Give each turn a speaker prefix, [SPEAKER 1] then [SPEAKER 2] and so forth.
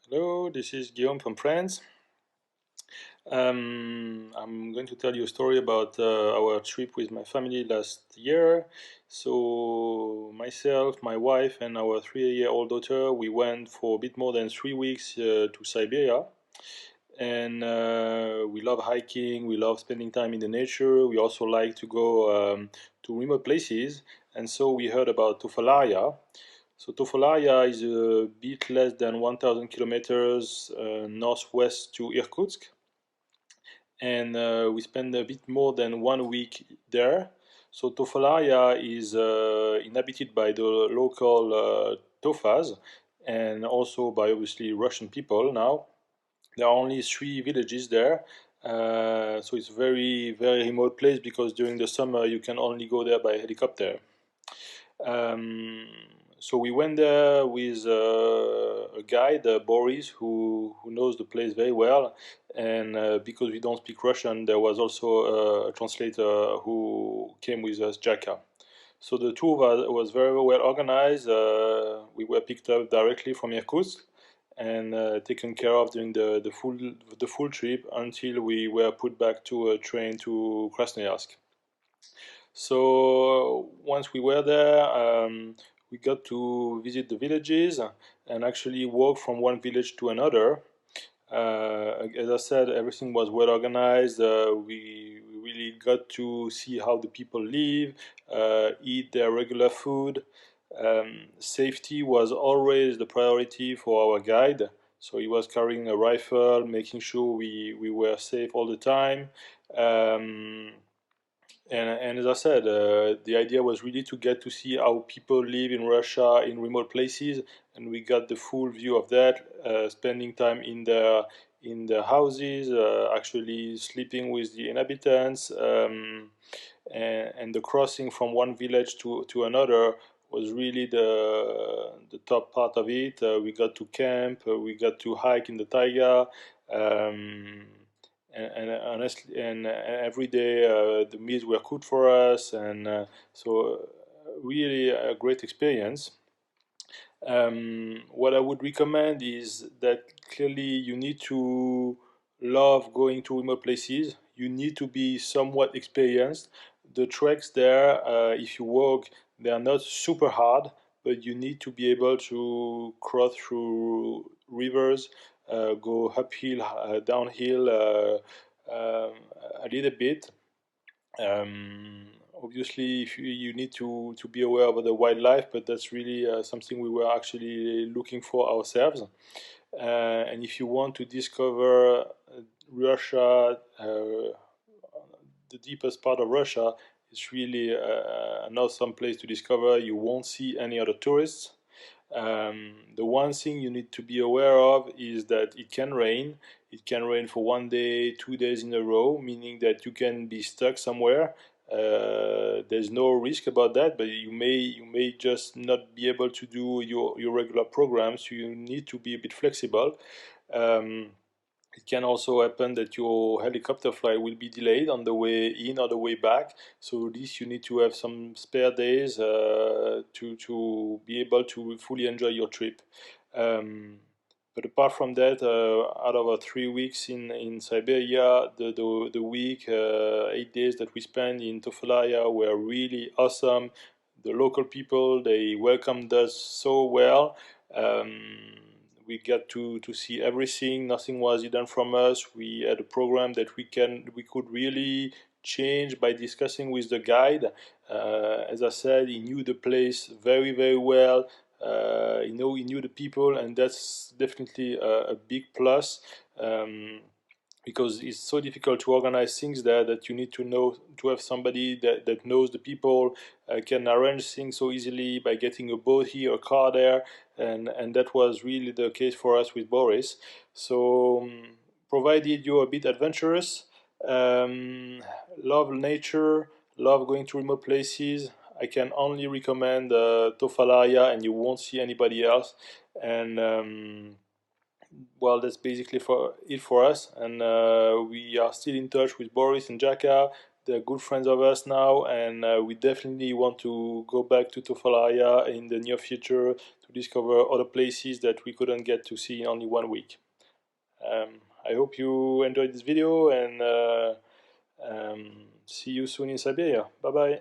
[SPEAKER 1] Hello, this is Guillaume from France. I'm going to tell you a story about our trip with my family last year. So, myself, my wife, and our 3-year-old daughter, we went for a bit more than 3 weeks to Siberia. And we love hiking, we love spending time in the nature. We also like to go to remote places. And so we heard about Tofalaria. So Tofalaria is a bit less than 1,000 kilometers northwest to Irkutsk, and we spent a bit more than 1 week there. So Tofalaria is inhabited by the local Tofas and also by obviously Russian people now. There are only 3 villages there. So it's a very, very remote place because during the summer you can only go there by helicopter. Um, so we went there with a guide, Boris, who knows the place very well. And because we don't speak Russian, there was also a translator who came with us, Jaka. So the tour was very well organized. We were picked up directly from Irkutsk and taken care of during the full trip until we were put back to a train to Krasnoyarsk. So once we were there, we got to visit the villages and actually walk from one village to another. As I said, everything was well organized. We really got to see how the people live, eat their regular food. Safety was always the priority for our guide. So he was carrying a rifle, making sure we were safe all the time. Um, and as I said, the idea was really to get to see how people live in Russia in remote places, and we got the full view of that. Spending time in the houses, actually sleeping with the inhabitants, and the crossing from one village to another was really the top part of it. We got to camp, we got to hike in the taiga. Um, and honestly, and every day the meals were cooked for us, and really a great experience. What I would recommend is that clearly you need to love going to remote places. You need to be somewhat experienced. The treks there, if you walk, they are not super hard, but you need to be able to cross through rivers, go uphill, downhill a little bit. Obviously, if you need to be aware of the wildlife, but that's really something we were actually looking for ourselves. And if you want to discover Russia, the deepest part of Russia, it's really an awesome place to discover. You won't see any other tourists. The one thing you need to be aware of is that it can rain. It can rain for 1 day, 2 days in a row, meaning that you can be stuck somewhere. There's no risk about that, but you may just not be able to do your regular programs. So you need to be a bit flexible. Um, it can also happen that your helicopter flight will be delayed on the way in or the way back. So this you need to have some spare days to be able to fully enjoy your trip. Um, but apart from that, out of our 3 weeks in Siberia, the week, 8 days that we spent in Tofalaya were really awesome. The local people, they welcomed us so well. Um, we got to see everything. Nothing was hidden from us. We had a program that we could really change by discussing with the guide. As I said, he knew the place very very well. He knew the people, and that's definitely a big plus. Um, because it's so difficult to organize things there that you need to have somebody that knows the people, can arrange things so easily by getting a boat here, a car there, and that was really the case for us with Boris. So provided you're a bit adventurous, um, love nature, love going to remote places, I can only recommend Tofalaya, and you won't see anybody else. And well, that's basically for it for us, and we are still in touch with Boris and Jaka. they're good friends of us now, and we definitely want to go back to Tofalaria in the near future to discover other places that we couldn't get to see in only 1 week. I hope you enjoyed this video, and see you soon in Siberia. Bye bye.